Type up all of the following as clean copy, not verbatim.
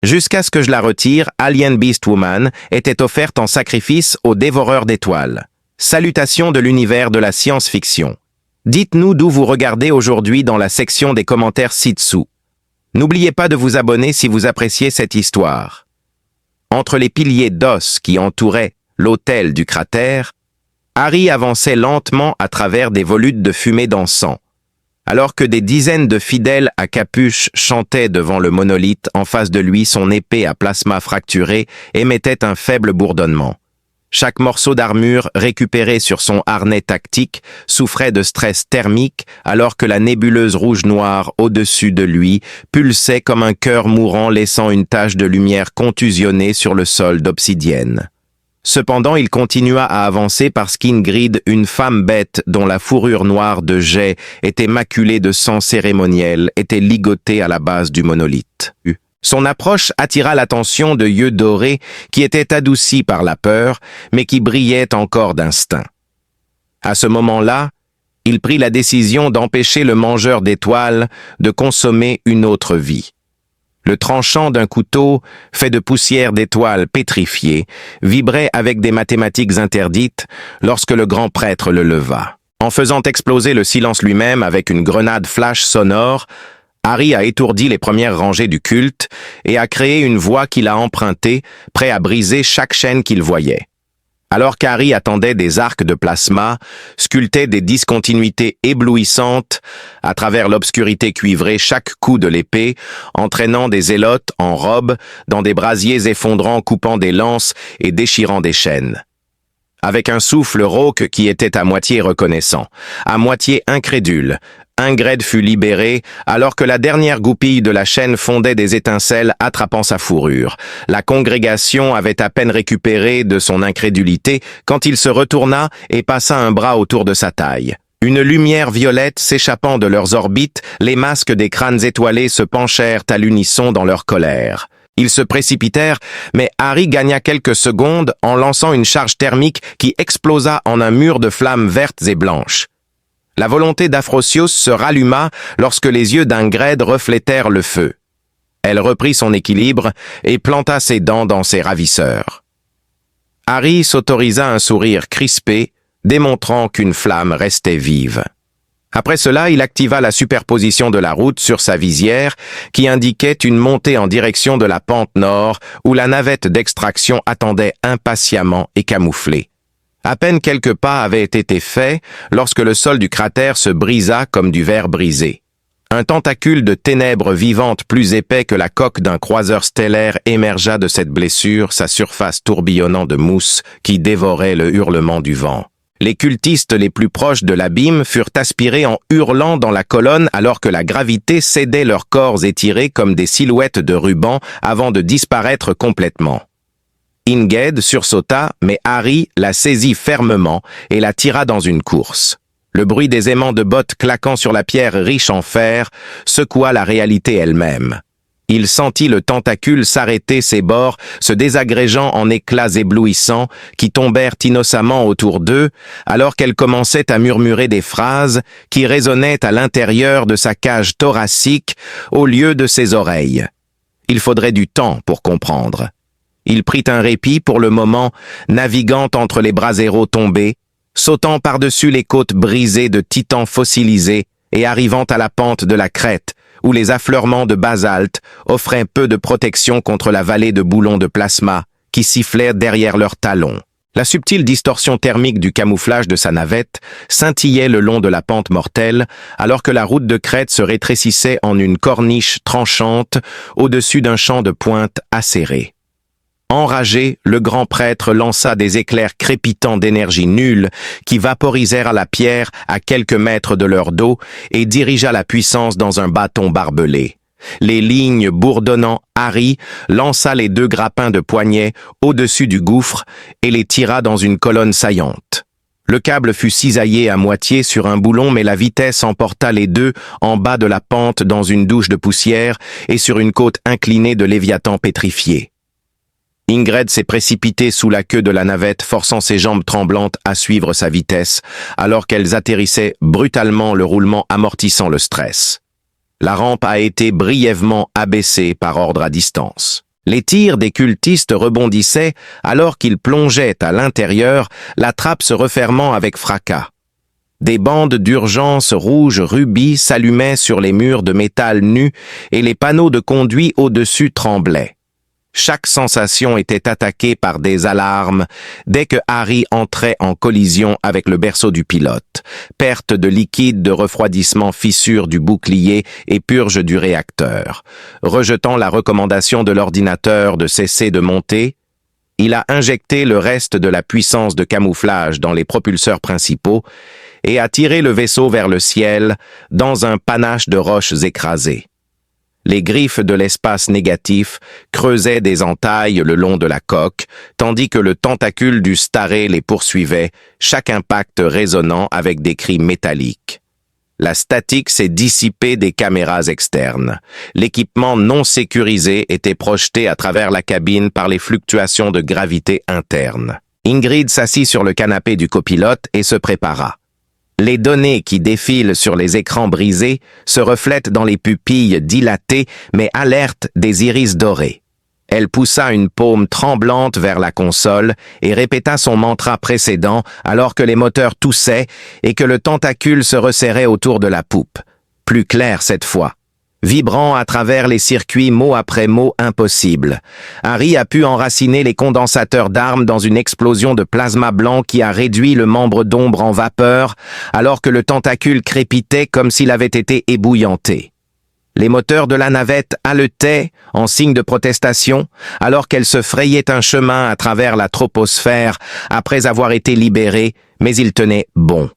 Jusqu'à ce que je la retire, Alien Beast Woman était offerte en sacrifice aux dévoreurs d'étoiles. Salutations de l'univers de la science-fiction. Dites-nous d'où vous regardez aujourd'hui dans la section des commentaires ci-dessous. N'oubliez pas de vous abonner si vous appréciez cette histoire. Entre les piliers d'os qui entouraient l'autel du cratère, Harry avançait lentement à travers des volutes de fumée d'encens, alors que des dizaines de fidèles à capuche chantaient devant le monolithe en face de lui. Son épée à plasma fracturé émettait un faible bourdonnement. Chaque morceau d'armure récupéré sur son harnais tactique souffrait de stress thermique alors que la nébuleuse rouge-noire au-dessus de lui pulsait comme un cœur mourant laissant une tache de lumière contusionnée sur le sol d'obsidienne. Cependant, il continua à avancer parce qu'Ingrid, une femme bête dont la fourrure noire de jais était maculée de sang cérémoniel, était ligotée à la base du monolithe. Son approche attira l'attention de yeux dorés qui étaient adoucis par la peur, mais qui brillaient encore d'instinct. À ce moment-là, il prit la décision d'empêcher le mangeur d'étoiles de consommer une autre vie. Le tranchant d'un couteau, fait de poussière d'étoiles pétrifiées, vibrait avec des mathématiques interdites lorsque le grand prêtre le leva. En faisant exploser le silence lui-même avec une grenade flash sonore, Harry a étourdi les premières rangées du culte et a créé une voie qu'il a empruntée, prêt à briser chaque chaîne qu'il voyait. Alors qu'Harry attendait des arcs de plasma, sculptait des discontinuités éblouissantes à travers l'obscurité cuivrée, chaque coup de l'épée, entraînant des zélotes en robe dans des brasiers effondrant, coupant des lances et déchirant des chaînes. Avec un souffle rauque qui était à moitié reconnaissant, à moitié incrédule, Ingrid fut libéré alors que la dernière goupille de la chaîne fondait des étincelles attrapant sa fourrure. La congrégation avait à peine récupéré de son incrédulité quand il se retourna et passa un bras autour de sa taille. Une lumière violette s'échappant de leurs orbites, les masques des crânes étoilés se penchèrent à l'unisson dans leur colère. Ils se précipitèrent, mais Harry gagna quelques secondes en lançant une charge thermique qui explosa en un mur de flammes vertes et blanches. La volonté d'Afrosios se ralluma lorsque les yeux d'Ingrid reflétèrent le feu. Elle reprit son équilibre et planta ses dents dans ses ravisseurs. Harry s'autorisa un sourire crispé, démontrant qu'une flamme restait vive. Après cela, il activa la superposition de la route sur sa visière qui indiquait une montée en direction de la pente nord où la navette d'extraction attendait impatiemment et camouflée. À peine quelques pas avaient été faits lorsque le sol du cratère se brisa comme du verre brisé. Un tentacule de ténèbres vivantes plus épais que la coque d'un croiseur stellaire émergea de cette blessure, sa surface tourbillonnant de mousse qui dévorait le hurlement du vent. Les cultistes les plus proches de l'abîme furent aspirés en hurlant dans la colonne alors que la gravité cédait leurs corps étirés comme des silhouettes de rubans avant de disparaître complètement. Ingrid sursauta, mais Harry la saisit fermement et la tira dans une course. Le bruit des aimants de bottes claquant sur la pierre riche en fer secoua la réalité elle-même. Il sentit le tentacule s'arrêter ses bords, se désagrégeant en éclats éblouissants qui tombèrent innocemment autour d'eux, alors qu'elle commençait à murmurer des phrases qui résonnaient à l'intérieur de sa cage thoracique au lieu de ses oreilles. Il faudrait du temps pour comprendre. Il prit un répit pour le moment, naviguant entre les braseros tombés, sautant par-dessus les côtes brisées de titans fossilisés et arrivant à la pente de la crête, où les affleurements de basalte offraient peu de protection contre la vallée de boulons de plasma qui sifflaient derrière leurs talons. La subtile distorsion thermique du camouflage de sa navette scintillait le long de la pente mortelle, alors que la route de crête se rétrécissait en une corniche tranchante au-dessus d'un champ de pointe acéré. Enragé, le grand prêtre lança des éclairs crépitants d'énergie nulle qui vaporisèrent la pierre à quelques mètres de leur dos et dirigea la puissance dans un bâton barbelé. Les lignes bourdonnant, Harry lança les 2 grappins de poignet au-dessus du gouffre et les tira dans une colonne saillante. Le câble fut cisaillé à moitié sur un boulon, mais la vitesse emporta les deux en bas de la pente dans une douche de poussière et sur une côte inclinée de Léviathan pétrifié. Ingrid s'est précipitée sous la queue de la navette, forçant ses jambes tremblantes à suivre sa vitesse, alors qu'elles atterrissaient brutalement, le roulement amortissant le stress. La rampe a été brièvement abaissée par ordre à distance. Les tirs des cultistes rebondissaient alors qu'ils plongeaient à l'intérieur, la trappe se refermant avec fracas. Des bandes d'urgence rouge rubis s'allumaient sur les murs de métal nus et les panneaux de conduit au-dessus tremblaient. Chaque sensation était attaquée par des alarmes dès que Harry entrait en collision avec le berceau du pilote. Perte de liquide de refroidissement, fissure du bouclier et purge du réacteur. Rejetant la recommandation de l'ordinateur de cesser de monter, il a injecté le reste de la puissance de camouflage dans les propulseurs principaux et a tiré le vaisseau vers le ciel dans un panache de roches écrasées. Les griffes de l'espace négatif creusaient des entailles le long de la coque, tandis que le tentacule du Staré les poursuivait, chaque impact résonnant avec des cris métalliques. La statique s'est dissipée des caméras externes. L'équipement non sécurisé était projeté à travers la cabine par les fluctuations de gravité internes. Ingrid s'assit sur le canapé du copilote et se prépara. Les données qui défilent sur les écrans brisés se reflètent dans les pupilles dilatées mais alertes des iris dorés. Elle poussa une paume tremblante vers la console et répéta son mantra précédent alors que les moteurs toussaient et que le tentacule se resserrait autour de la poupe. Plus clair cette fois. Vibrant à travers les circuits mot après mot impossible. Harry a pu enraciner les condensateurs d'armes dans une explosion de plasma blanc qui a réduit le membre d'ombre en vapeur, alors que le tentacule crépitait comme s'il avait été ébouillanté. Les moteurs de la navette haletaient en signe de protestation, alors qu'elle se frayait un chemin à travers la troposphère après avoir été libérée, mais ils tenaient bon.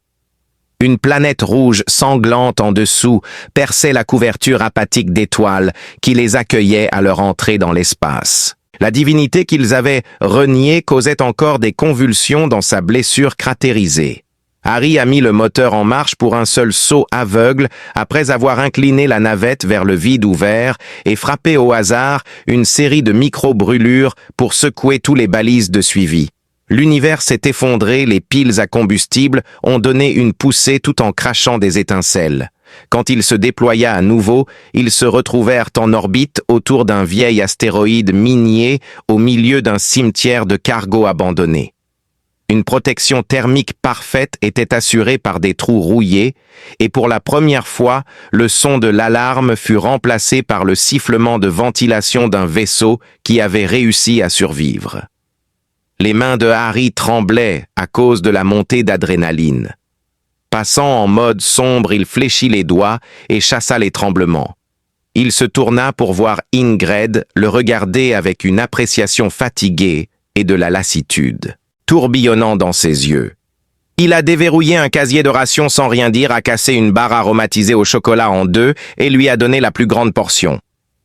Une planète rouge sanglante en dessous perçait la couverture apathique d'étoiles qui les accueillait à leur entrée dans l'espace. La divinité qu'ils avaient reniée causait encore des convulsions dans sa blessure cratérisée. Harry a mis le moteur en marche pour un seul saut aveugle après avoir incliné la navette vers le vide ouvert et frappé au hasard une série de micro-brûlures pour secouer tous les balises de suivi. L'univers s'est effondré, les piles à combustible ont donné une poussée tout en crachant des étincelles. Quand il se déploya à nouveau, ils se retrouvèrent en orbite autour d'un vieil astéroïde minier au milieu d'un cimetière de cargo abandonné. Une protection thermique parfaite était assurée par des trous rouillés, et pour la première fois, le son de l'alarme fut remplacé par le sifflement de ventilation d'un vaisseau qui avait réussi à survivre. Les mains de Harry tremblaient à cause de la montée d'adrénaline. Passant en mode sombre, il fléchit les doigts et chassa les tremblements. Il se tourna pour voir Ingrid le regarder avec une appréciation fatiguée et de la lassitude, tourbillonnant dans ses yeux. Il a déverrouillé un casier de rations sans rien dire, a cassé une barre aromatisée au chocolat en deux et lui a donné la plus grande portion.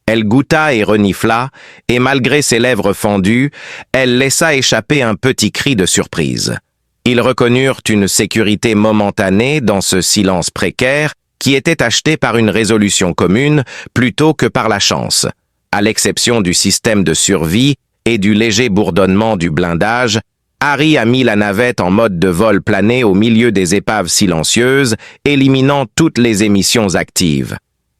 Elle goûta et renifla, et malgré ses lèvres fendues, elle laissa échapper un petit cri de surprise. Ils reconnurent une sécurité momentanée dans ce silence précaire qui était acheté par une résolution commune plutôt que par la chance. À l'exception du système de survie et du léger bourdonnement du blindage, Harry a mis la navette en mode de vol plané au milieu des épaves silencieuses, éliminant toutes les émissions actives.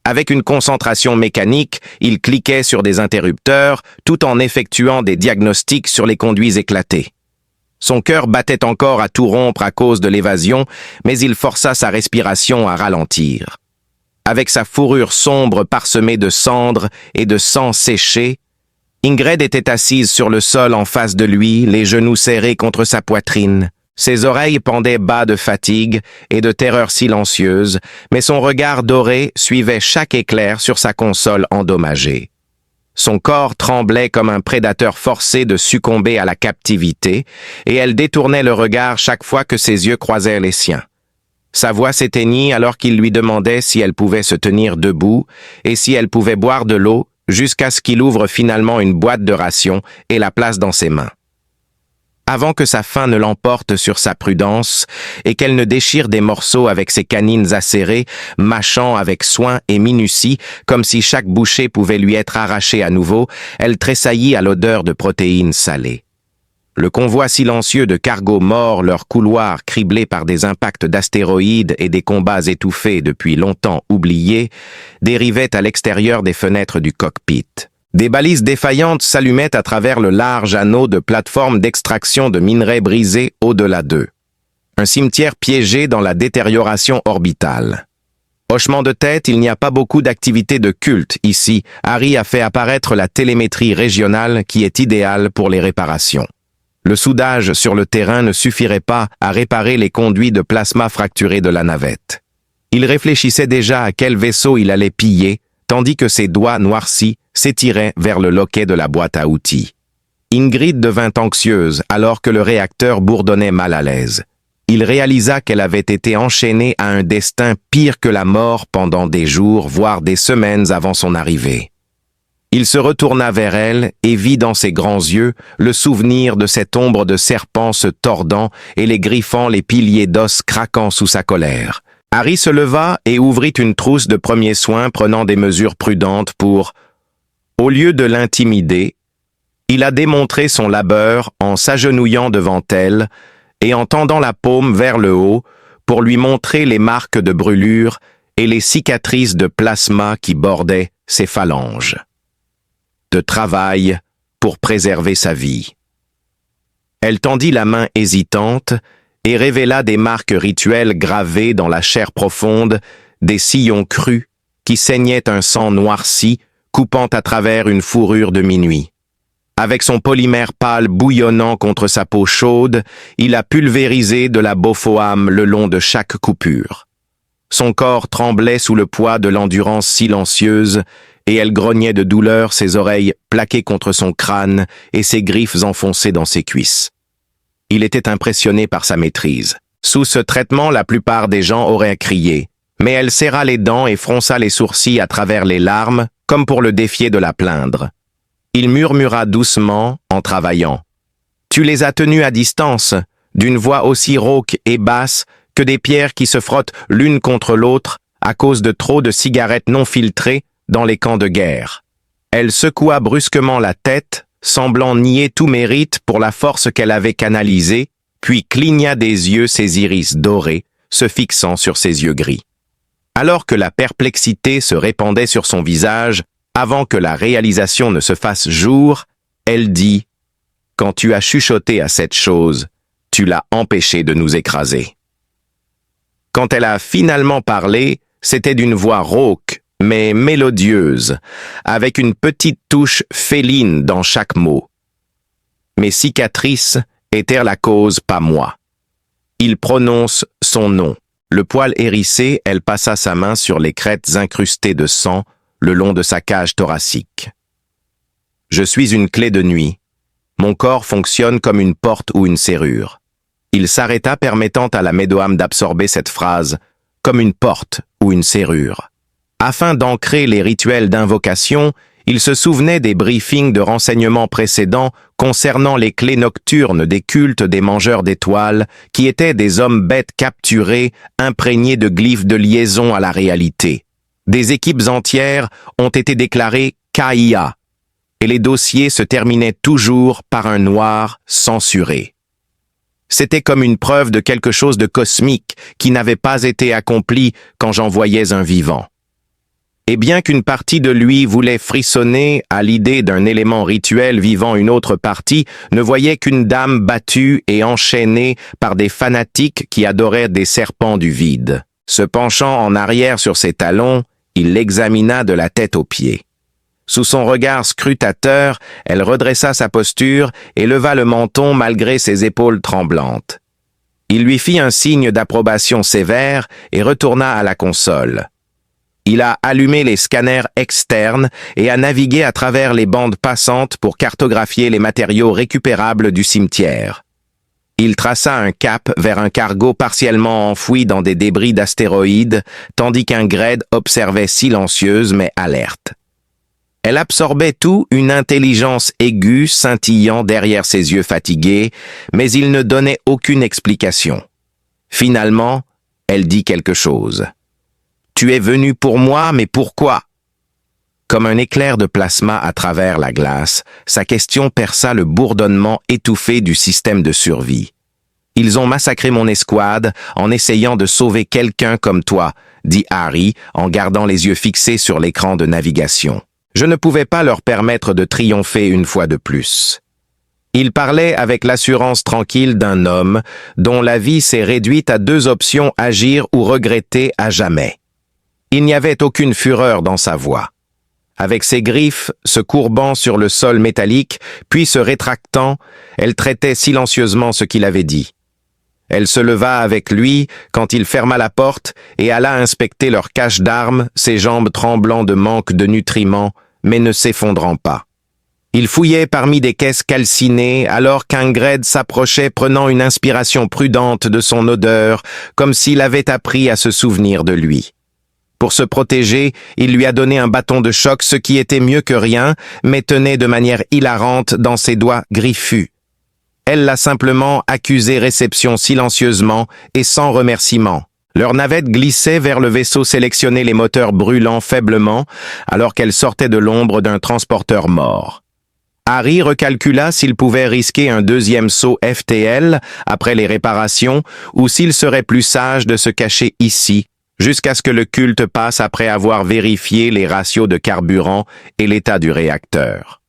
Avec une concentration mécanique, il cliquait sur des interrupteurs tout en effectuant des diagnostics sur les conduits éclatés. Son cœur battait encore à tout rompre à cause de l'évasion, mais il força sa respiration à ralentir. Avec sa fourrure sombre parsemée de cendres et de sang séché, Ingrid était assise sur le sol en face de lui, les genoux serrés contre sa poitrine. Ses oreilles pendaient bas de fatigue et de terreur silencieuse, mais son regard doré suivait chaque éclair sur sa console endommagée. Son corps tremblait comme un prédateur forcé de succomber à la captivité, et elle détournait le regard chaque fois que ses yeux croisèrent les siens. Sa voix s'éteignit alors qu'il lui demandait si elle pouvait se tenir debout et si elle pouvait boire de l'eau jusqu'à ce qu'il ouvre finalement une boîte de rations et la place dans ses mains. Avant que sa faim ne l'emporte sur sa prudence et qu'elle ne déchire des morceaux avec ses canines acérées, mâchant avec soin et minutie, comme si chaque bouchée pouvait lui être arrachée à nouveau, elle tressaillit à l'odeur de protéines salées. Le convoi silencieux de cargos morts, leurs couloirs criblés par des impacts d'astéroïdes et des combats étouffés depuis longtemps oubliés, dérivaient à l'extérieur des fenêtres du cockpit. Des balises défaillantes s'allumaient à travers le large anneau de plateformes d'extraction de minerais brisés au-delà d'eux. Un cimetière piégé dans la détérioration orbitale. Hochement de tête, il n'y a pas beaucoup d'activités de culte ici. Harry a fait apparaître la télémétrie régionale qui est idéale pour les réparations. Le soudage sur le terrain ne suffirait pas à réparer les conduits de plasma fracturés de la navette. Il réfléchissait déjà à quel vaisseau il allait piller, tandis que ses doigts noircis s'étiraient vers le loquet de la boîte à outils. Ingrid devint anxieuse alors que le réacteur bourdonnait mal à l'aise. Il réalisa qu'elle avait été enchaînée à un destin pire que la mort pendant des jours, voire des semaines avant son arrivée. Il se retourna vers elle et vit dans ses grands yeux le souvenir de cette ombre de serpent se tordant et les griffant les piliers d'os craquant sous sa colère. Harry se leva et ouvrit une trousse de premiers soins prenant des mesures prudentes pour, au lieu de l'intimider, il a démontré son labeur en s'agenouillant devant elle et en tendant la paume vers le haut pour lui montrer les marques de brûlure et les cicatrices de plasma qui bordaient ses phalanges. De travail pour préserver sa vie. Elle tendit la main hésitante et révéla des marques rituelles gravées dans la chair profonde, des sillons crus qui saignaient un sang noirci, coupant à travers une fourrure de minuit. Avec son polymère pâle bouillonnant contre sa peau chaude, il a pulvérisé de la bophoam le long de chaque coupure. Son corps tremblait sous le poids de l'endurance silencieuse, et elle grognait de douleur, ses oreilles plaquées contre son crâne et ses griffes enfoncées dans ses cuisses. Il était impressionné par sa maîtrise. Sous ce traitement, la plupart des gens auraient crié, mais elle serra les dents et fronça les sourcils à travers les larmes, comme pour le défier de la plaindre. Il murmura doucement en travaillant. « Tu les as tenus à distance, d'une voix aussi rauque et basse que des pierres qui se frottent l'une contre l'autre à cause de trop de cigarettes non filtrées dans les camps de guerre. » Elle secoua brusquement la tête, semblant nier tout mérite pour la force qu'elle avait canalisée, puis cligna des yeux ses iris dorés, se fixant sur ses yeux gris. Alors que la perplexité se répandait sur son visage, avant que la réalisation ne se fasse jour, elle dit « Quand tu as chuchoté à cette chose, tu l'as empêché de nous écraser. » Quand elle a finalement parlé, c'était d'une voix rauque, mais mélodieuse, avec une petite touche féline dans chaque mot. Mes cicatrices étaient la cause, pas moi. Il prononce son nom. Le poil hérissé, elle passa sa main sur les crêtes incrustées de sang le long de sa cage thoracique. Je suis une clé de nuit. Mon corps fonctionne comme une porte ou une serrure. Il s'arrêta permettant à la médoame d'absorber cette phrase, comme une porte ou une serrure. Afin d'ancrer les rituels d'invocation, il se souvenait des briefings de renseignements précédents concernant les clés nocturnes des cultes des mangeurs d'étoiles, qui étaient des hommes bêtes capturés, imprégnés de glyphes de liaison à la réalité. Des équipes entières ont été déclarées KIA, et les dossiers se terminaient toujours par un noir censuré. C'était comme une preuve de quelque chose de cosmique qui n'avait pas été accompli quand j'en voyais un vivant. Et bien qu'une partie de lui voulait frissonner à l'idée d'un élément rituel vivant une autre partie, ne voyait qu'une dame battue et enchaînée par des fanatiques qui adoraient des serpents du vide. Se penchant en arrière sur ses talons, il l'examina de la tête aux pieds. Sous son regard scrutateur, elle redressa sa posture et leva le menton malgré ses épaules tremblantes. Il lui fit un signe d'approbation sévère et retourna à la console. Il a allumé les scanners externes et a navigué à travers les bandes passantes pour cartographier les matériaux récupérables du cimetière. Il traça un cap vers un cargo partiellement enfoui dans des débris d'astéroïdes, tandis qu'un Gred observait silencieuse mais alerte. Elle absorbait tout, une intelligence aiguë scintillant derrière ses yeux fatigués, mais il ne donnait aucune explication. Finalement, elle dit quelque chose. « Tu es venu pour moi, mais pourquoi ?» Comme un éclair de plasma à travers la glace, sa question perça le bourdonnement étouffé du système de survie. « Ils ont massacré mon escouade en essayant de sauver quelqu'un comme toi, » dit Harry en gardant les yeux fixés sur l'écran de navigation. Je ne pouvais pas leur permettre de triompher une fois de plus. Il parlait avec l'assurance tranquille d'un homme dont la vie s'est réduite à 2 options: agir ou regretter à jamais. Il n'y avait aucune fureur dans sa voix. Avec ses griffes se courbant sur le sol métallique, puis se rétractant, elle traitait silencieusement ce qu'il avait dit. Elle se leva avec lui quand il ferma la porte et alla inspecter leur cache d'armes, ses jambes tremblant de manque de nutriments, mais ne s'effondrant pas. Il fouillait parmi des caisses calcinées alors qu'Ingred s'approchait prenant une inspiration prudente de son odeur, comme s'il avait appris à se souvenir de lui. Pour se protéger, il lui a donné un bâton de choc, ce qui était mieux que rien, mais tenait de manière hilarante dans ses doigts griffus. Elle l'a simplement accusé réception silencieusement et sans remerciement. Leur navette glissait vers le vaisseau sélectionné, les moteurs brûlant faiblement, alors qu'elle sortait de l'ombre d'un transporteur mort. Harry recalcula s'il pouvait risquer un 2e saut FTL après les réparations ou s'il serait plus sage de se cacher ici, jusqu'à ce que le culte passe après avoir vérifié les ratios de carburant et l'état du réacteur.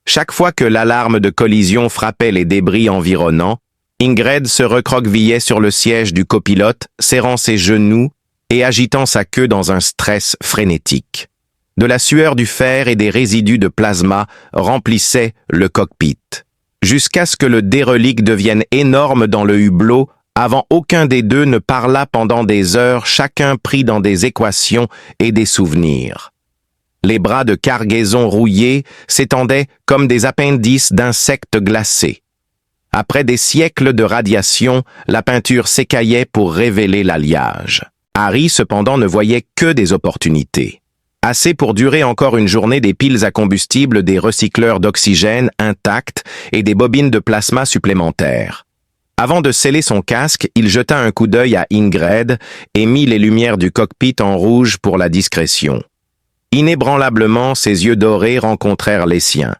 Chaque fois que l'alarme de collision frappait les débris environnants, Ingred se recroquevillait sur le siège du copilote, serrant ses genoux et agitant sa queue dans un stress frénétique. De la sueur du fer et des résidus de plasma remplissaient le cockpit, jusqu'à ce que le dérelict devienne énorme dans le hublot, avant aucun des deux ne parla pendant des heures, chacun pris dans des équations et des souvenirs. Les bras de cargaison rouillés s'étendaient comme des appendices d'insectes glacés. Après des siècles de radiation, la peinture s'écaillait pour révéler l'alliage. Harry, cependant, ne voyait que des opportunités. Assez pour durer encore une journée des piles à combustible, des recycleurs d'oxygène intacts et des bobines de plasma supplémentaires. Avant de sceller son casque, il jeta un coup d'œil à Ingred et mit les lumières du cockpit en rouge pour la discrétion. Inébranlablement, ses yeux dorés rencontrèrent les siens.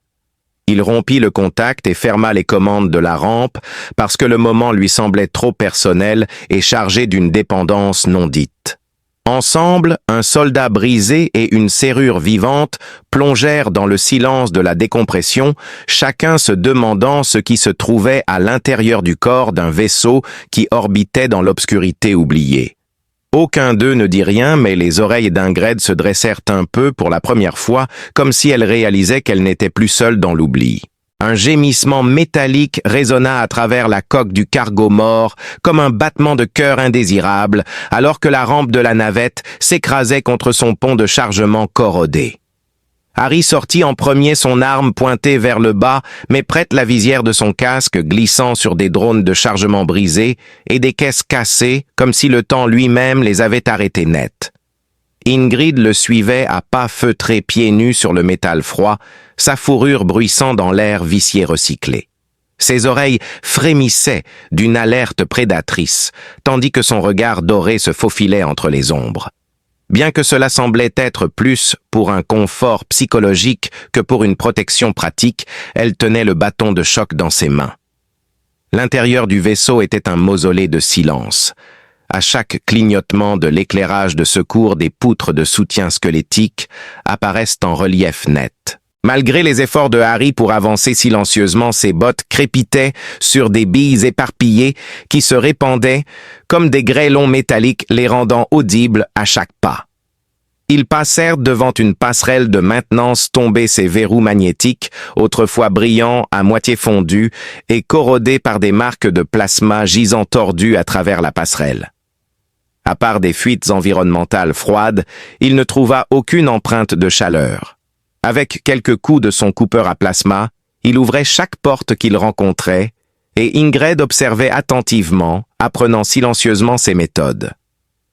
Il rompit le contact et ferma les commandes de la rampe parce que le moment lui semblait trop personnel et chargé d'une dépendance non dite. Ensemble, un soldat brisé et une serrure vivante plongèrent dans le silence de la décompression, chacun se demandant ce qui se trouvait à l'intérieur du corps d'un vaisseau qui orbitait dans l'obscurité oubliée. Aucun d'eux ne dit rien, mais les oreilles d'Ingred se dressèrent un peu pour la première fois, comme si elle réalisait qu'elle n'était plus seule dans l'oubli. Un gémissement métallique résonna à travers la coque du cargo mort, comme un battement de cœur indésirable, alors que la rampe de la navette s'écrasait contre son pont de chargement corrodé. Harry sortit en premier, son arme pointée vers le bas, mais prête la visière de son casque glissant sur des drones de chargement brisés et des caisses cassées, comme si le temps lui-même les avait arrêtés net. Ingrid le suivait à pas feutrés pieds nus sur le métal froid, sa fourrure bruissant dans l'air vicié recyclé. Ses oreilles frémissaient d'une alerte prédatrice, tandis que son regard doré se faufilait entre les ombres. Bien que cela semblait être plus pour un confort psychologique que pour une protection pratique, elle tenait le bâton de choc dans ses mains. L'intérieur du vaisseau était un mausolée de silence. À chaque clignotement de l'éclairage de secours, des poutres de soutien squelettique apparaissent en relief net. Malgré les efforts de Harry pour avancer silencieusement, ses bottes crépitaient sur des billes éparpillées qui se répandaient comme des grêlons métalliques, les rendant audibles à chaque pas. Ils passèrent devant une passerelle de maintenance tombée, ses verrous magnétiques, autrefois brillants, à moitié fondus et corrodés par des marques de plasma gisant tordus à travers la passerelle. À part des fuites environnementales froides, il ne trouva aucune empreinte de chaleur. Avec quelques coups de son coupeur à plasma, il ouvrait chaque porte qu'il rencontrait, et Ingrid observait attentivement, apprenant silencieusement ses méthodes.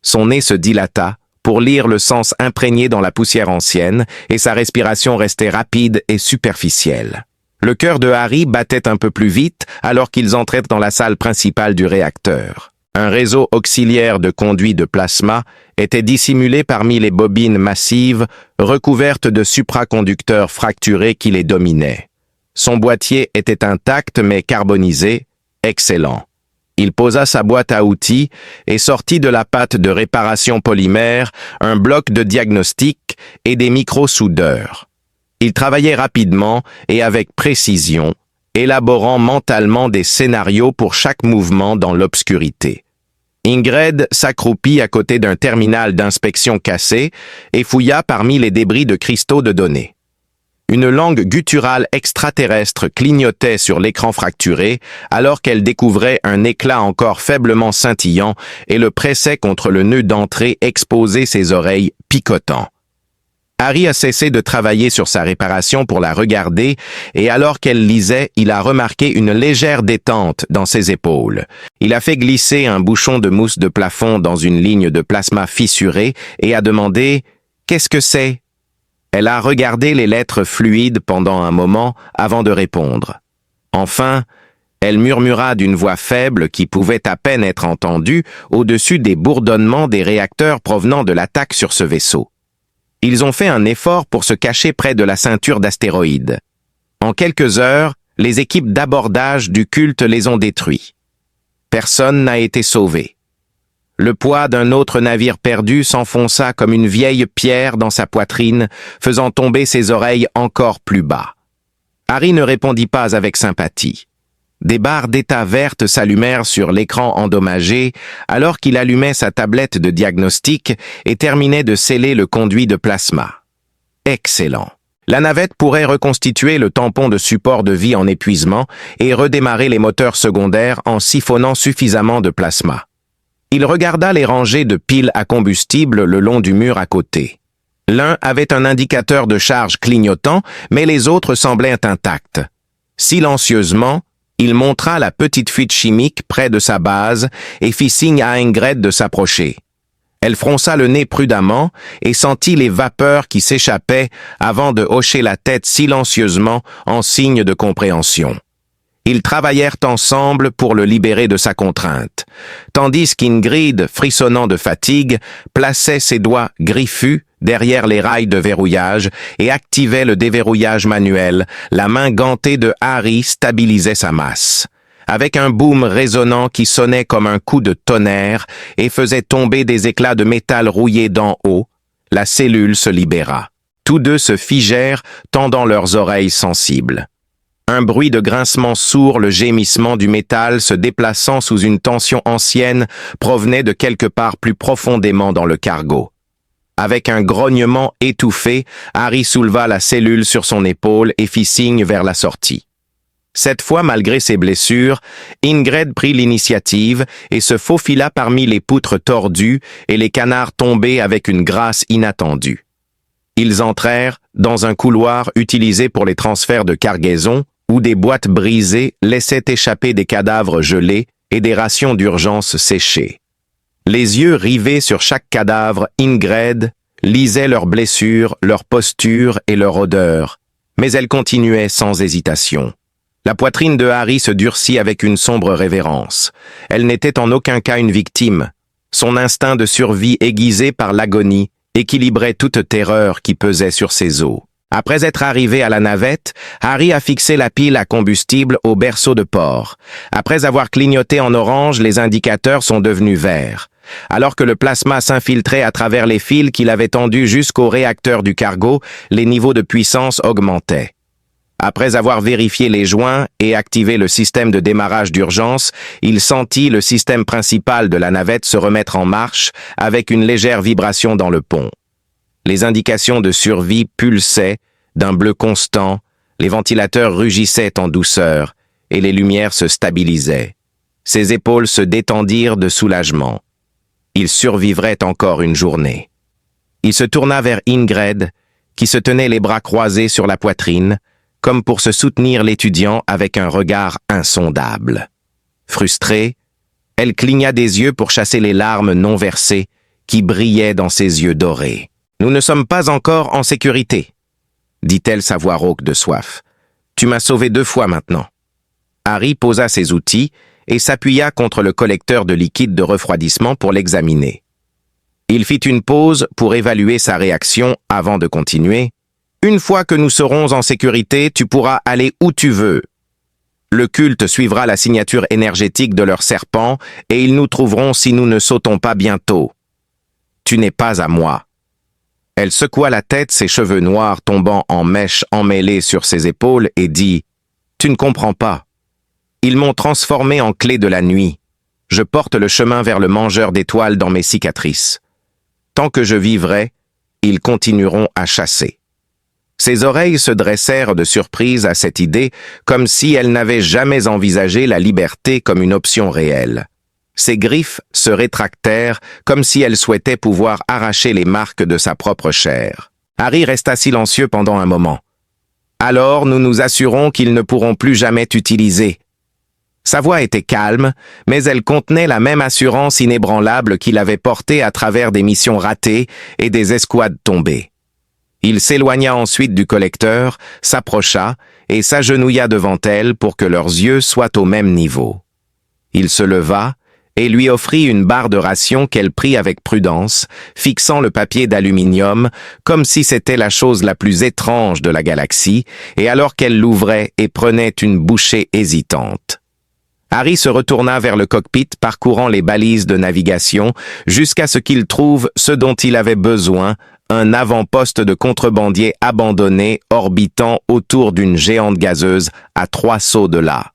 Son nez se dilata pour lire le sens imprégné dans la poussière ancienne, et sa respiration restait rapide et superficielle. Le cœur de Harry battait un peu plus vite alors qu'ils entraient dans la salle principale du réacteur. Un réseau auxiliaire de conduits de plasma était dissimulé parmi les bobines massives recouvertes de supraconducteurs fracturés qui les dominaient. Son boîtier était intact mais carbonisé, excellent. Il posa sa boîte à outils et sortit de la pâte de réparation polymère un bloc de diagnostic et des micro-soudeurs. Il travaillait rapidement et avec précision, élaborant mentalement des scénarios pour chaque mouvement dans l'obscurité. Ingrid s'accroupit à côté d'un terminal d'inspection cassé et fouilla parmi les débris de cristaux de données. Une langue gutturale extraterrestre clignotait sur l'écran fracturé alors qu'elle découvrait un éclat encore faiblement scintillant et le pressait contre le nœud d'entrée exposé ses oreilles picotant. Harry a cessé de travailler sur sa réparation pour la regarder et alors qu'elle lisait, il a remarqué une légère détente dans ses épaules. Il a fait glisser un bouchon de mousse de plafond dans une ligne de plasma fissurée et a demandé « Qu'est-ce que c'est ?» Elle a regardé les lettres fluides pendant un moment avant de répondre. Enfin, elle murmura d'une voix faible qui pouvait à peine être entendue au-dessus des bourdonnements des réacteurs provenant de l'attaque sur ce vaisseau. Ils ont fait un effort pour se cacher près de la ceinture d'astéroïdes. En quelques heures, les équipes d'abordage du culte les ont détruits. Personne n'a été sauvé. Le poids d'un autre navire perdu s'enfonça comme une vieille pierre dans sa poitrine, faisant tomber ses oreilles encore plus bas. Harry ne répondit pas avec sympathie. Des barres d'état vertes s'allumèrent sur l'écran endommagé alors qu'il allumait sa tablette de diagnostic et terminait de sceller le conduit de plasma. Excellent. La navette pourrait reconstituer le tampon de support de vie en épuisement et redémarrer les moteurs secondaires en siphonnant suffisamment de plasma. Il regarda les rangées de piles à combustible le long du mur à côté. L'un avait un indicateur de charge clignotant, mais les autres semblaient intacts. Silencieusement, il montra la petite fuite chimique près de sa base et fit signe à Ingrid de s'approcher. Elle fronça le nez prudemment et sentit les vapeurs qui s'échappaient avant de hocher la tête silencieusement en signe de compréhension. Ils travaillèrent ensemble pour le libérer de sa contrainte, tandis qu'Ingrid, frissonnant de fatigue, plaçait ses doigts griffus derrière les rails de verrouillage et activait le déverrouillage manuel. La main gantée de Harry stabilisait sa masse. Avec un boom résonnant qui sonnait comme un coup de tonnerre et faisait tomber des éclats de métal rouillé d'en haut, la cellule se libéra. Tous deux se figèrent, tendant leurs oreilles sensibles. Un bruit de grincement sourd, le gémissement du métal se déplaçant sous une tension ancienne, provenait de quelque part plus profondément dans le cargo. Avec un grognement étouffé, Harry souleva la cellule sur son épaule et fit signe vers la sortie. Cette fois, malgré ses blessures, Ingrid prit l'initiative et se faufila parmi les poutres tordues et les canards tombés avec une grâce inattendue. Ils entrèrent dans un couloir utilisé pour les transferts de cargaison, où des boîtes brisées laissaient échapper des cadavres gelés et des rations d'urgence séchées. Les yeux rivés sur chaque cadavre, Ingrid lisait leurs blessures, leur posture et leur odeur, mais elle continuait sans hésitation. La poitrine de Harry se durcit avec une sombre révérence. Elle n'était en aucun cas une victime. Son instinct de survie aiguisé par l'agonie équilibrait toute terreur qui pesait sur ses os. Après être arrivé à la navette, Harry a fixé la pile à combustible au berceau de port. Après avoir clignoté en orange, les indicateurs sont devenus verts. Alors que le plasma s'infiltrait à travers les fils qu'il avait tendus jusqu'au réacteur du cargo, les niveaux de puissance augmentaient. Après avoir vérifié les joints et activé le système de démarrage d'urgence, il sentit le système principal de la navette se remettre en marche avec une légère vibration dans le pont. Les indications de survie pulsaient d'un bleu constant, les ventilateurs rugissaient en douceur et les lumières se stabilisaient. Ses épaules se détendirent de soulagement. Il survivrait encore une journée. Il se tourna vers Ingrid, qui se tenait les bras croisés sur la poitrine, comme pour se soutenir l'étudiant avec un regard insondable. Frustrée, elle cligna des yeux pour chasser les larmes non versées qui brillaient dans ses yeux dorés. « Nous ne sommes pas encore en sécurité, » dit-elle sa voix rauque de soif. « Tu m'as sauvé 2 fois maintenant. » Harry posa ses outils et s'appuya contre le collecteur de liquide de refroidissement pour l'examiner. Il fit une pause pour évaluer sa réaction avant de continuer. « Une fois que nous serons en sécurité, tu pourras aller où tu veux. » Le culte suivra la signature énergétique de leur serpent, et ils nous trouveront si nous ne sautons pas bientôt. Tu n'es pas à moi. Elle secoua la tête, ses cheveux noirs tombant en mèches emmêlées sur ses épaules, et dit « Tu ne comprends pas. Ils m'ont transformé en clé de la nuit. Je porte le chemin vers le mangeur d'étoiles dans mes cicatrices. Tant que je vivrai, ils continueront à chasser. » Ses oreilles se dressèrent de surprise à cette idée, comme si elle n'avait jamais envisagé la liberté comme une option réelle. Ses griffes se rétractèrent, comme si elle souhaitait pouvoir arracher les marques de sa propre chair. Harry resta silencieux pendant un moment. « Alors nous nous assurons qu'ils ne pourront plus jamais t'utiliser. » Sa voix était calme, mais elle contenait la même assurance inébranlable qu'il avait portée à travers des missions ratées et des escouades tombées. Il s'éloigna ensuite du collecteur, s'approcha et s'agenouilla devant elle pour que leurs yeux soient au même niveau. Il se leva et lui offrit une barre de ration qu'elle prit avec prudence, fixant le papier d'aluminium comme si c'était la chose la plus étrange de la galaxie, et alors qu'elle l'ouvrait et prenait une bouchée hésitante. Harry se retourna vers le cockpit parcourant les balises de navigation jusqu'à ce qu'il trouve ce dont il avait besoin, un avant-poste de contrebandier abandonné orbitant autour d'une géante gazeuse à 3 sauts de là.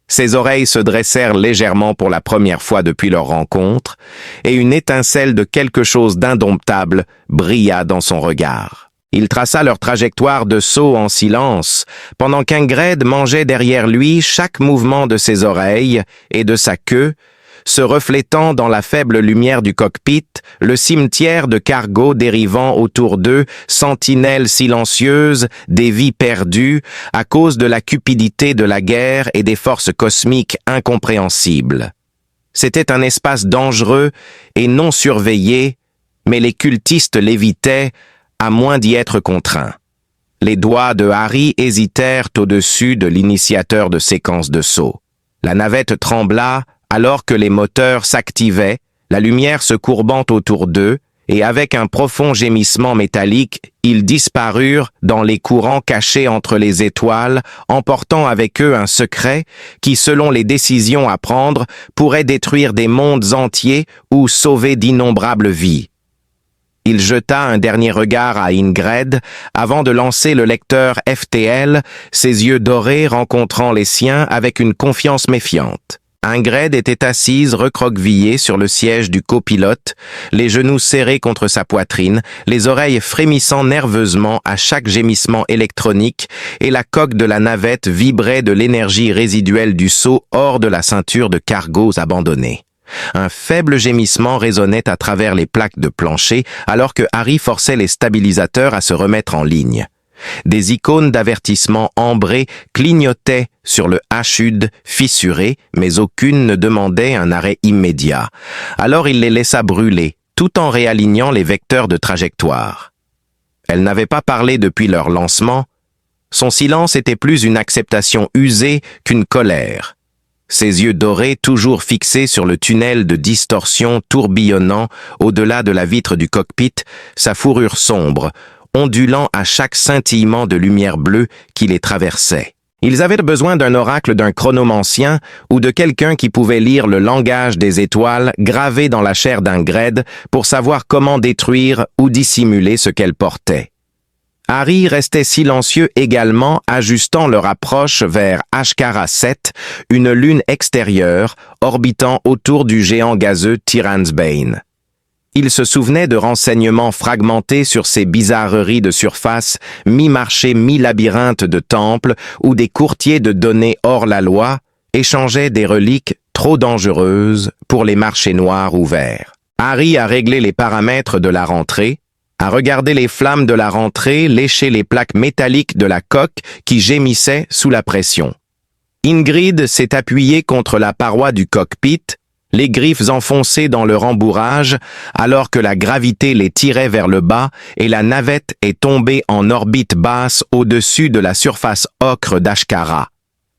Ses oreilles se dressèrent légèrement pour la première fois depuis leur rencontre, et une étincelle de quelque chose d'indomptable brilla dans son regard. Il traça leur trajectoire de saut en silence, pendant qu'Ingrid mangeait derrière lui chaque mouvement de ses oreilles et de sa queue, se reflétant dans la faible lumière du cockpit, le cimetière de cargo dérivant autour d'eux, sentinelles silencieuses, des vies perdues, à cause de la cupidité de la guerre et des forces cosmiques incompréhensibles. C'était un espace dangereux et non surveillé, mais les cultistes l'évitaient, à moins d'y être contraints. Les doigts de Harry hésitèrent au-dessus de l'initiateur de séquence de saut. La navette trembla, alors que les moteurs s'activaient, la lumière se courbant autour d'eux, et avec un profond gémissement métallique, ils disparurent dans les courants cachés entre les étoiles, emportant avec eux un secret qui, selon les décisions à prendre, pourrait détruire des mondes entiers ou sauver d'innombrables vies. Il jeta un dernier regard à Ingrid avant de lancer le lecteur FTL, ses yeux dorés rencontrant les siens avec une confiance méfiante. Ingrid était assise recroquevillée sur le siège du copilote, les genoux serrés contre sa poitrine, les oreilles frémissant nerveusement à chaque gémissement électronique, et la coque de la navette vibrait de l'énergie résiduelle du saut hors de la ceinture de cargos abandonnés. Un faible gémissement résonnait à travers les plaques de plancher alors que Harry forçait les stabilisateurs à se remettre en ligne. Des icônes d'avertissement ambrées clignotaient sur le HUD fissuré, mais aucune ne demandait un arrêt immédiat. Alors il les laissa brûler, tout en réalignant les vecteurs de trajectoire. Elle n'avait pas parlé depuis leur lancement. Son silence était plus une acceptation usée qu'une colère. Ses yeux dorés toujours fixés sur le tunnel de distorsion tourbillonnant au-delà de la vitre du cockpit, sa fourrure sombre, ondulant à chaque scintillement de lumière bleue qui les traversait. Ils avaient besoin d'un oracle d'un chronomancien ou de quelqu'un qui pouvait lire le langage des étoiles gravé dans la chair d'Ingrid pour savoir comment détruire ou dissimuler ce qu'elle portait. Harry restait silencieux également, ajustant leur approche vers Ashkara 7, une lune extérieure orbitant autour du géant gazeux Tyransbane. Il se souvenait de renseignements fragmentés sur ces bizarreries de surface, mi-marché, mi-labyrinthe de temples, où des courtiers de données hors la loi échangeaient des reliques trop dangereuses pour les marchés noirs ouverts. Harry a réglé les paramètres de la rentrée, a regardé les flammes de la rentrée lécher les plaques métalliques de la coque qui gémissaient sous la pression. Ingrid s'est appuyée contre la paroi du cockpit, les griffes enfoncées dans le rembourrage, alors que la gravité les tirait vers le bas et la navette est tombée en orbite basse au-dessus de la surface ocre d'Ashkara.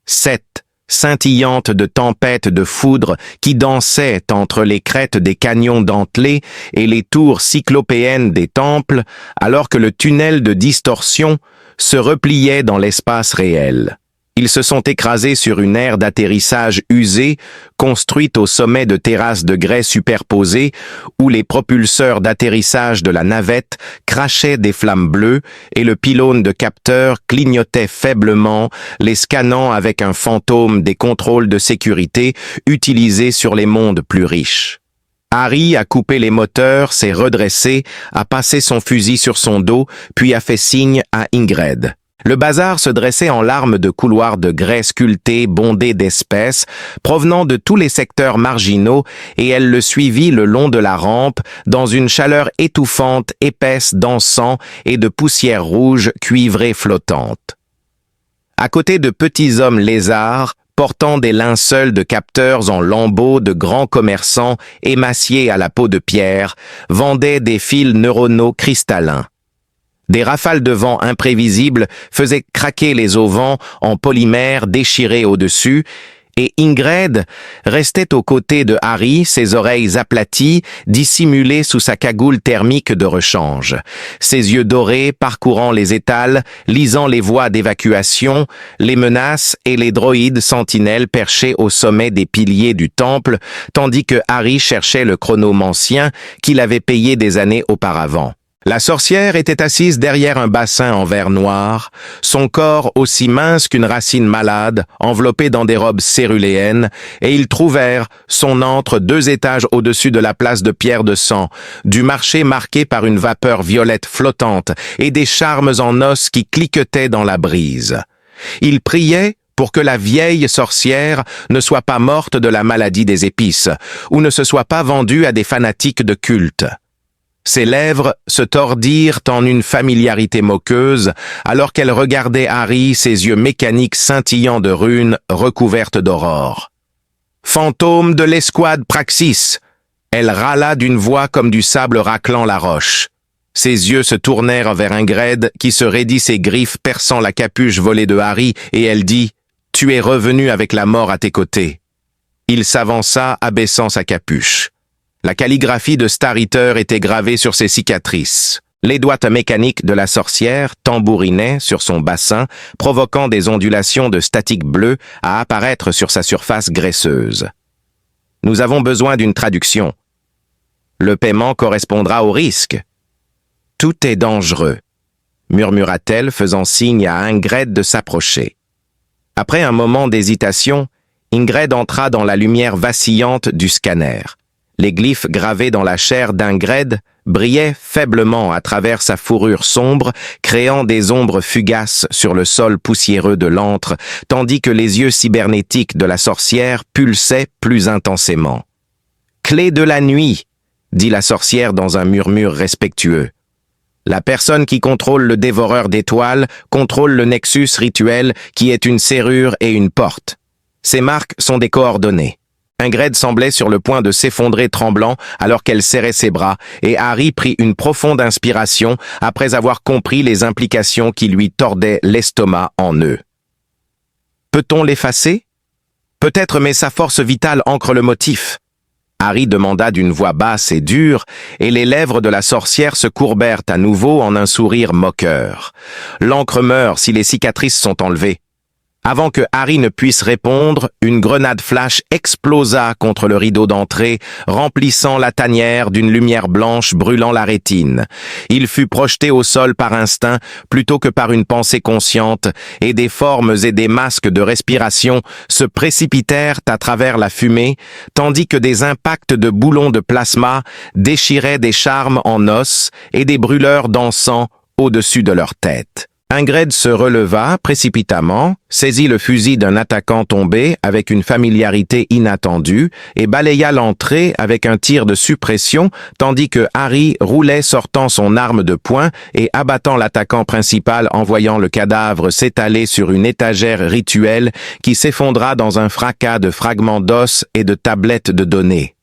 7. Scintillante de tempêtes de foudre qui dansaient entre les crêtes des canyons dentelés et les tours cyclopéennes des temples, alors que le tunnel de distorsion se repliait dans l'espace réel. Ils se sont écrasés sur une aire d'atterrissage usée, construite au sommet de terrasses de grès superposées, où les propulseurs d'atterrissage de la navette crachaient des flammes bleues et le pylône de capteur clignotait faiblement, les scannant avec un fantôme des contrôles de sécurité utilisés sur les mondes plus riches. Harry a coupé les moteurs, s'est redressé, a passé son fusil sur son dos, puis a fait signe à Ingrid. Le bazar se dressait en larmes de couloirs de grès sculptés bondés d'espèces, provenant de tous les secteurs marginaux, et elle le suivit le long de la rampe, dans une chaleur étouffante, épaisse d'encens et de poussière rouge cuivrée flottante. À côté de petits hommes lézards, portant des linceuls de capteurs en lambeaux de grands commerçants émaciés à la peau de pierre, vendaient des fils neuronaux cristallins. Des rafales de vent imprévisibles faisaient craquer les auvents en polymère déchirés au-dessus, et Ingrid restait aux côtés de Harry, ses oreilles aplaties, dissimulées sous sa cagoule thermique de rechange. Ses yeux dorés parcourant les étals, lisant les voies d'évacuation, les menaces et les droïdes sentinelles perchés au sommet des piliers du temple, tandis que Harry cherchait le chronomancien qu'il avait payé des années auparavant. La sorcière était assise derrière un bassin en verre noir, son corps aussi mince qu'une racine malade, enveloppé dans des robes céruléennes, et ils trouvèrent son antre 2 étages au-dessus de la place de Pierre de Sang, du marché marqué par une vapeur violette flottante et des charmes en os qui cliquetaient dans la brise. Ils priaient pour que la vieille sorcière ne soit pas morte de la maladie des épices, ou ne se soit pas vendue à des fanatiques de culte. Ses lèvres se tordirent en une familiarité moqueuse, alors qu'elle regardait Harry, ses yeux mécaniques scintillants de runes recouvertes d'aurore. « Fantôme de l'escouade Praxis !» Elle râla d'une voix comme du sable raclant la roche. Ses yeux se tournèrent vers Ingrid, qui se raidit ses griffes perçant la capuche volée de Harry, et elle dit « Tu es revenu avec la mort à tes côtés. » Il s'avança, abaissant sa capuche. La calligraphie de Star Eater était gravée sur ses cicatrices. Les doigts mécaniques de la sorcière tambourinaient sur son bassin, provoquant des ondulations de statique bleue à apparaître sur sa surface graisseuse. « Nous avons besoin d'une traduction. Le paiement correspondra au risque. »« Tout est dangereux, » murmura-t-elle, faisant signe à Ingrid de s'approcher. Après un moment d'hésitation, Ingrid entra dans la lumière vacillante du scanner. Les glyphes gravés dans la chair d'Ingrid brillaient faiblement à travers sa fourrure sombre, créant des ombres fugaces sur le sol poussiéreux de l'antre, tandis que les yeux cybernétiques de la sorcière pulsaient plus intensément. « Clé de la nuit !» dit la sorcière dans un murmure respectueux. La personne qui contrôle le dévoreur d'étoiles contrôle le nexus rituel qui est une serrure et une porte. Ces marques sont des coordonnées. Ingrid semblait sur le point de s'effondrer tremblant alors qu'elle serrait ses bras, et Harry prit une profonde inspiration après avoir compris les implications qui lui tordaient l'estomac en nœuds. Peut-on l'effacer? Peut-être, mais sa force vitale ancre le motif. Harry demanda d'une voix basse et dure, et les lèvres de la sorcière se courbèrent à nouveau en un sourire moqueur. L'encre meurt si les cicatrices sont enlevées. Avant que Harry ne puisse répondre, une grenade flash explosa contre le rideau d'entrée, remplissant la tanière d'une lumière blanche brûlant la rétine. Il fut projeté au sol par instinct plutôt que par une pensée consciente, et des formes et des masques de respiration se précipitèrent à travers la fumée, tandis que des impacts de boulons de plasma déchiraient des charmes en os et des brûleurs d'encens au-dessus de leur tête. Ingrid se releva précipitamment, saisit le fusil d'un attaquant tombé avec une familiarité inattendue et balaya l'entrée avec un tir de suppression, tandis que Harry roulait sortant son arme de poing et abattant l'attaquant principal en voyant le cadavre s'étaler sur une étagère rituelle qui s'effondra dans un fracas de fragments d'os et de tablettes de données.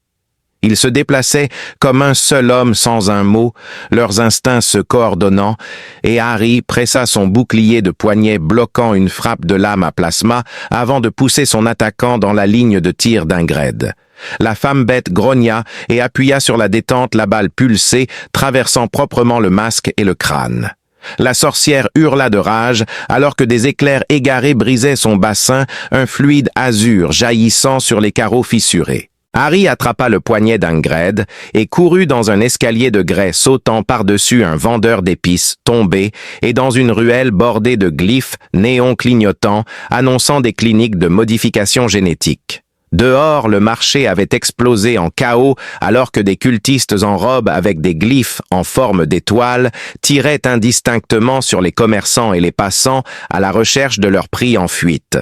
Ils se déplaçaient comme un seul homme sans un mot, leurs instincts se coordonnant, et Harry pressa son bouclier de poignet bloquant une frappe de lame à plasma avant de pousser son attaquant dans la ligne de tir d'Ingrid. La femme bête grogna et appuya sur la détente la balle pulsée, traversant proprement le masque et le crâne. La sorcière hurla de rage, alors que des éclairs égarés brisaient son bassin, un fluide azur jaillissant sur les carreaux fissurés. Harry attrapa le poignet d'Ingred et courut dans un escalier de grès sautant par-dessus un vendeur d'épices tombé et dans une ruelle bordée de glyphes néons clignotants annonçant des cliniques de modification génétique. Dehors, le marché avait explosé en chaos alors que des cultistes en robe avec des glyphes en forme d'étoiles tiraient indistinctement sur les commerçants et les passants à la recherche de leur prix en fuite.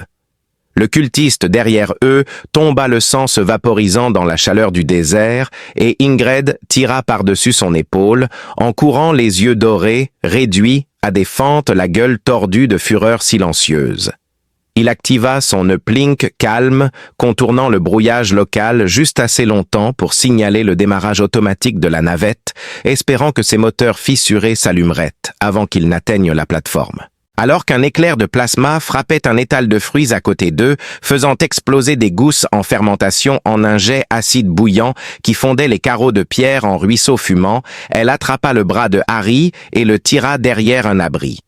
Le cultiste derrière eux tomba, le sang se vaporisant dans la chaleur du désert, et Ingred tira par-dessus son épaule, en courant les yeux dorés, réduits à des fentes, la gueule tordue de fureur silencieuse. Il activa son uplink calme, contournant le brouillage local juste assez longtemps pour signaler le démarrage automatique de la navette, espérant que ses moteurs fissurés s'allumeraient avant qu'ils n'atteignent la plateforme. Alors qu'un éclair de plasma frappait un étal de fruits à côté d'eux, faisant exploser des gousses en fermentation en un jet acide bouillant qui fondait les carreaux de pierre en ruisseaux fumants, elle attrapa le bras de Harry et le tira derrière un abri.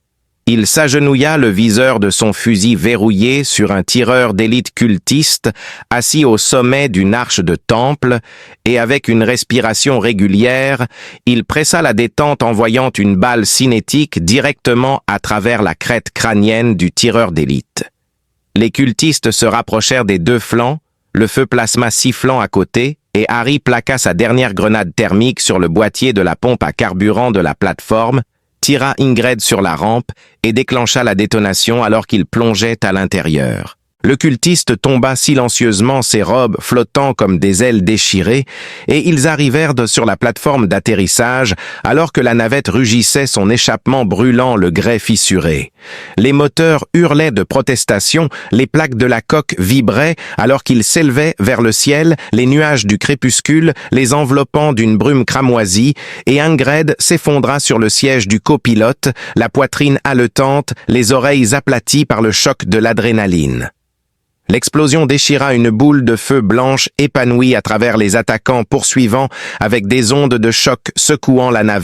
Il s'agenouilla, le viseur de son fusil verrouillé, sur un tireur d'élite cultiste, assis au sommet d'une arche de temple, et avec une respiration régulière, il pressa la détente en voyant une balle cinétique directement à travers la crête crânienne du tireur d'élite. Les cultistes se rapprochèrent des deux flancs, le feu plasma sifflant à côté, et Harry plaqua sa dernière grenade thermique sur le boîtier de la pompe à carburant de la plateforme, tira Ingred sur la rampe et déclencha la détonation alors qu'il plongeait à l'intérieur. Le cultiste tomba silencieusement, ses robes flottant comme des ailes déchirées, et ils arrivèrent sur la plateforme d'atterrissage alors que la navette rugissait, son échappement brûlant le grès fissuré. Les moteurs hurlaient de protestation, les plaques de la coque vibraient alors qu'ils s'élevaient vers le ciel, les nuages du crépuscule les enveloppant d'une brume cramoisie, et Ingred s'effondra sur le siège du copilote, la poitrine haletante, les oreilles aplaties par le choc de l'adrénaline. L'explosion déchira une boule de feu blanche épanouie à travers les attaquants poursuivants avec des ondes de choc secouant la navette.